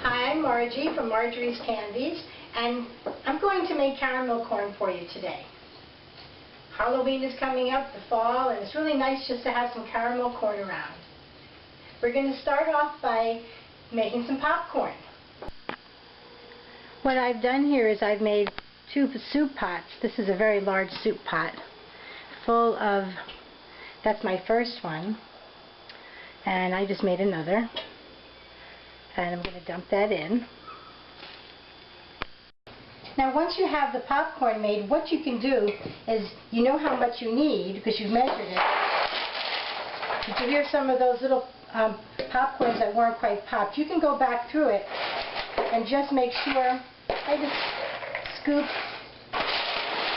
Hi, I'm Margie from Marjorie's Candies, and I'm going to make caramel corn for you today. Halloween is coming up, the fall, and it's really nice just to have some caramel corn around. We're going to start off by making some popcorn. What I've done here is I've made 2 soup pots. This is a very large soup pot full of, that's my first one, and I just made another. And I'm going to dump that in. Now once you have the popcorn made, what you can do is, you know how much you need because you've measured it. Did you hear some of those little popcorns that weren't quite popped? You can go back through it and just make sure. I just scoop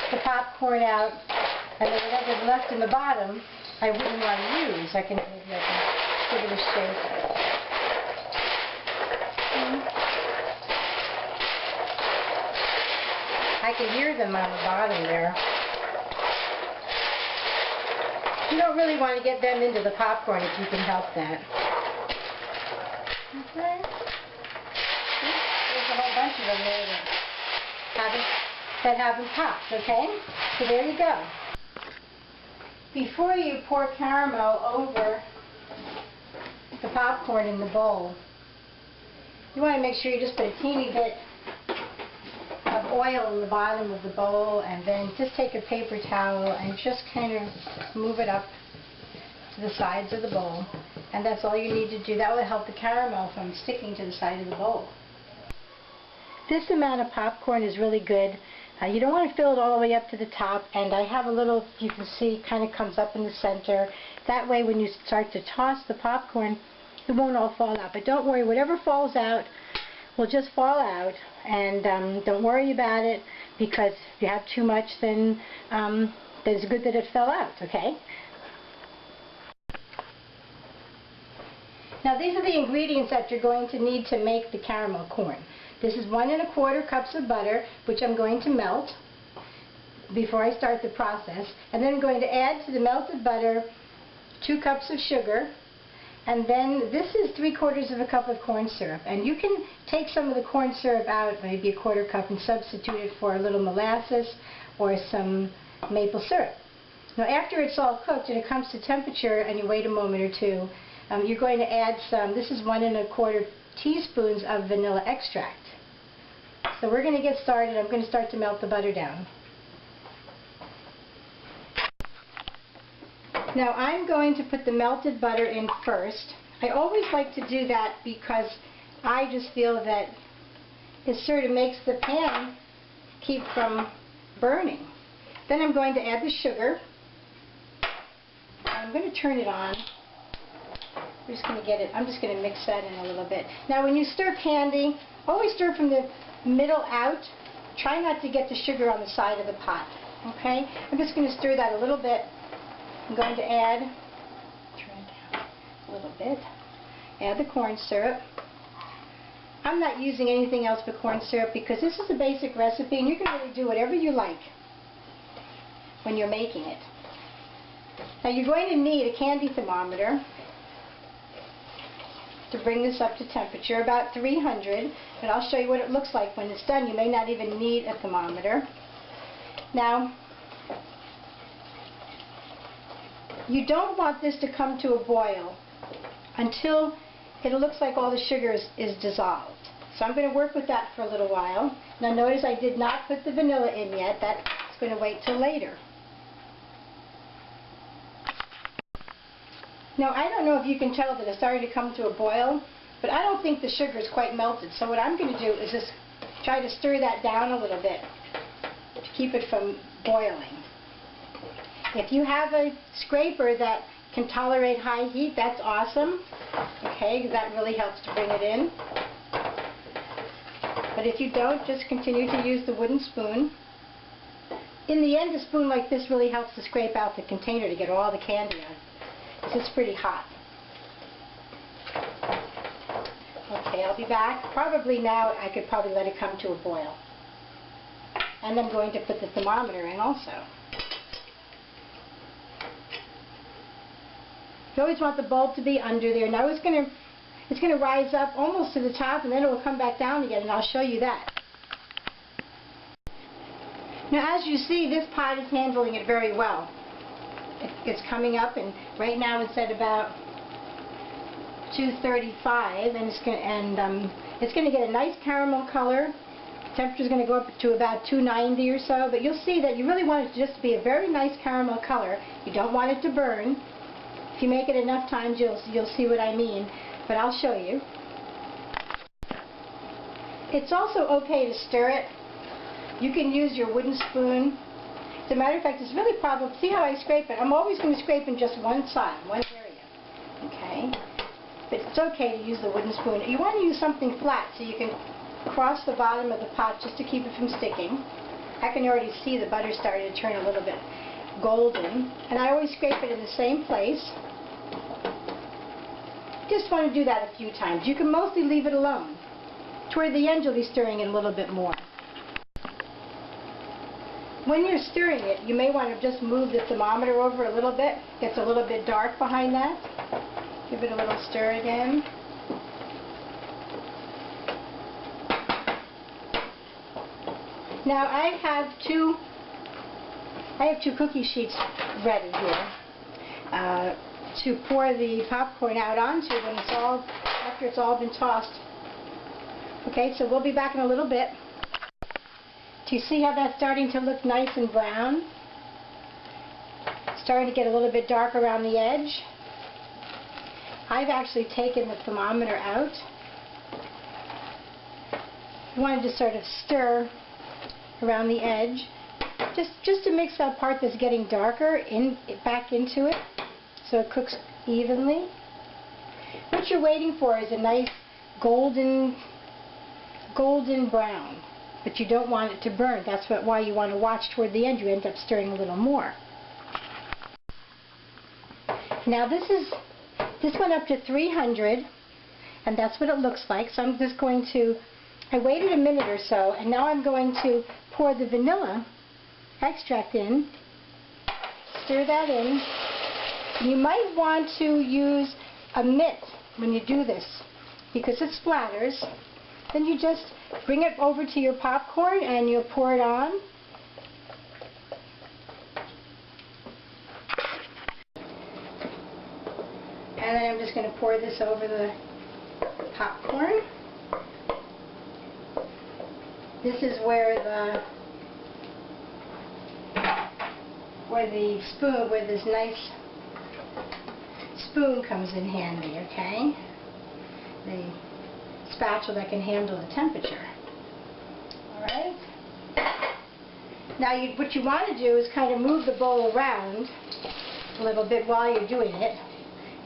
the popcorn out, and then whatever's left in the bottom I wouldn't want to use. Maybe I can give it a shake. I can hear them on the bottom there. You don't really want to get them into the popcorn if you can help that. Okay. There's a whole bunch of them there that haven't popped, okay? So there you go. Before you pour caramel over the popcorn in the bowl, you want to make sure you just put a teeny bit of oil in the bottom of the bowl, and then just take a paper towel and just kind of move it up to the sides of the bowl. And that's all you need to do. That will help the caramel from sticking to the side of the bowl. This amount of popcorn is really good. You don't want to fill it all the way up to the top, and I have a little, you can see, kind of comes up in the center. That way when you start to toss the popcorn, it won't all fall out. But don't worry, whatever falls out will just fall out, and don't worry about it, because if you have too much, then it's good that it fell out, okay? Now these are the ingredients that you're going to need to make the caramel corn. This is 1 1/4 cups of butter, which I'm going to melt before I start the process, and then I'm going to add to the melted butter 2 cups of sugar. And then this is 3/4 cup of corn syrup. And you can take some of the corn syrup out, maybe 1/4 cup, and substitute it for a little molasses or some maple syrup. Now after it's all cooked and it comes to temperature and you wait a moment or two, you're going to add some, this is 1 1/4 teaspoons of vanilla extract. So we're going to get started. I'm going to start to melt the butter down. Now I'm going to put the melted butter in first. I always like to do that because I just feel that it sort of makes the pan keep from burning. Then I'm going to add the sugar. I'm going to turn it on. I'm just going to mix that in a little bit. Now when you stir candy, always stir from the middle out. Try not to get the sugar on the side of the pot. Okay? I'm just going to stir that a little bit. I'm going to add, turn it down a little bit, add the corn syrup. I'm not using anything else but corn syrup because this is a basic recipe, and you can really do whatever you like when you're making it. Now you're going to need a candy thermometer to bring this up to temperature, about 300, and I'll show you what it looks like when it's done. You may not even need a thermometer. Now, you don't want this to come to a boil until it looks like all the sugar is dissolved. So I'm going to work with that for a little while. Now notice I did not put the vanilla in yet. That's going to wait till later. Now I don't know if you can tell that it's starting to come to a boil, but I don't think the sugar is quite melted. So what I'm going to do is just try to stir that down a little bit to keep it from boiling. If you have a scraper that can tolerate high heat, that's awesome. Okay, that really helps to bring it in. But if you don't, just continue to use the wooden spoon. In the end, a spoon like this really helps to scrape out the container to get all the candy out. It's pretty hot. Okay, I'll be back. Probably now I could probably let it come to a boil. And I'm going to put the thermometer in also. You always want the bulb to be under there. Now it's going to it's going to rise up almost to the top, and then it will come back down again, and I'll show you that. Now, as you see, this pot is handling it very well. It's coming up, and right now it's at about 235, and it's going to get a nice caramel color. Temperature is going to go up to about 290 or so, but you'll see that you really want it to just be a very nice caramel color. You don't want it to burn. If you make it enough times, you'll see what I mean, but I'll show you. It's also okay to stir it. You can use your wooden spoon. As a matter of fact, it's really probably, see how I scrape it? I'm always going to scrape in just one side, one area. Okay? But it's okay to use the wooden spoon. You want to use something flat so you can cross the bottom of the pot just to keep it from sticking. I can already see the butter starting to turn a little bit golden. And I always scrape it in the same place. Just want to do that a few times. You can mostly leave it alone. Toward the end, you'll be stirring it a little bit more. When you're stirring it, you may want to just move the thermometer over a little bit. It gets a little bit dark behind that. Give it a little stir again. Now I have two cookie sheets ready here to pour the popcorn out onto when after it's all been tossed. Okay, so we'll be back in a little bit. Do you see how that's starting to look nice and brown? Starting to get a little bit dark around the edge. I've actually taken the thermometer out. I wanted to sort of stir around the edge, just to mix that part that's getting darker back into it, so it cooks evenly. What you're waiting for is a nice golden brown. But you don't want it to burn. That's why you want to watch toward the end. You end up stirring a little more. Now this went up to 300, and that's what it looks like. So I'm just going to, I waited a minute or so, and now I'm going to pour the vanilla extract in, stir that in. You might want to use a mitt when you do this, because it splatters. Then you just bring it over to your popcorn and you'll pour it on. And then I'm just going to pour this over the popcorn. This is where this nice spoon comes in handy, okay? The spatula that can handle the temperature. Alright? Now what you want to do is kind of move the bowl around a little bit while you're doing it.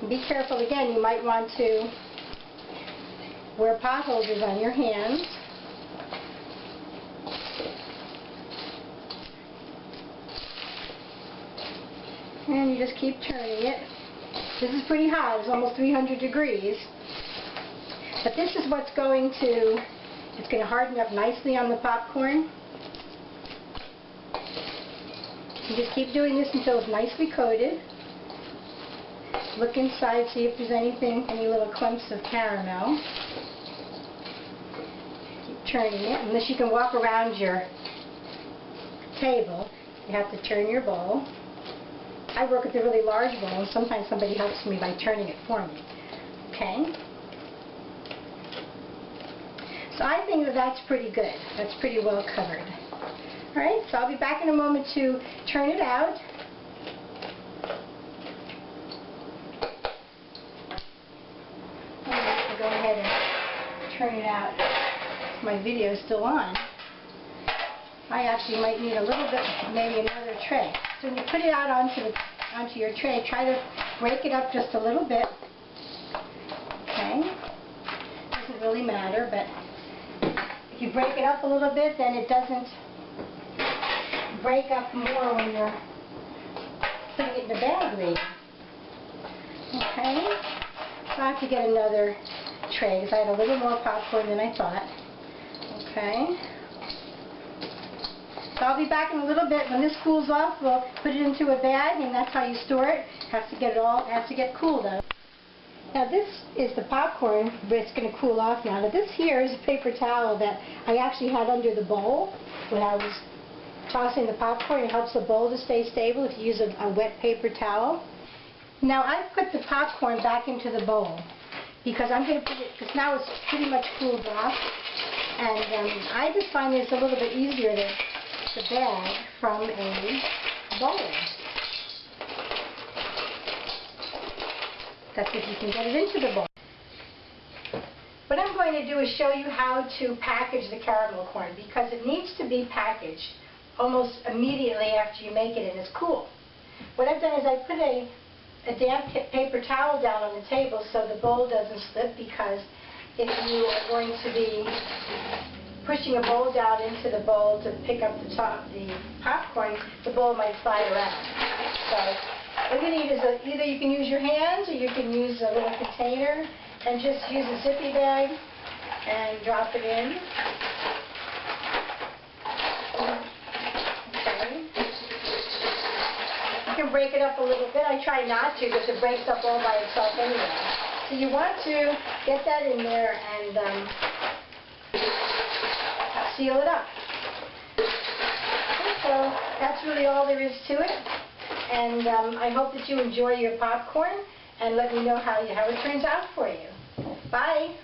And be careful again, you might want to wear pot holders on your hands. And you just keep turning it. This is pretty hot, it's almost 300 degrees. But this is what's going to, it's going to harden up nicely on the popcorn. You just keep doing this until it's nicely coated. Look inside, see if there's any little clumps of caramel. Keep turning it. Unless you can walk around your table, you have to turn your bowl. I work with a really large bowl, and sometimes somebody helps me by turning it for me. Okay? So I think that's pretty good. That's pretty well covered. Alright, so I'll be back in a moment to turn it out. I'll go ahead and turn it out. My video is still on. I actually might need a little bit, maybe another tray. So when you put it out onto your tray, try to break it up just a little bit. Okay? Doesn't really matter, but if you break it up a little bit, then it doesn't break up more when you're putting it in the bag later. Okay? So I have to get another tray because I had a little more popcorn than I thought. Okay? So I'll be back in a little bit. When this cools off, we'll put it into a bag, and that's how you store it. Has to get cool though. Now this is the popcorn, but it's going to cool off now. Now this here is a paper towel that I actually had under the bowl when I was tossing the popcorn. It helps the bowl to stay stable if you use a wet paper towel. Now I've put the popcorn back into the bowl because I'm going to put it, because now it's pretty much cooled off. And I just find it's a little bit easier to bag from a bowl. That's if you can get it into the bowl. What I'm going to do is show you how to package the caramel corn because it needs to be packaged almost immediately after you make it and it's cool. What I've done is I put a damp paper towel down on the table so the bowl doesn't slip, because if you are going to be pushing a bowl down into the bowl to pick up the popcorn, the bowl might slide around. So what you need is either you can use your hands or you can use a little container and just use a zippy bag and drop it in. Okay. You can break it up a little bit. I try not to because it breaks up all by itself anyway. So you want to get that in there and seal it up. Okay, so that's really all there is to it. And I hope that you enjoy your popcorn and let me know how it turns out for you. Bye.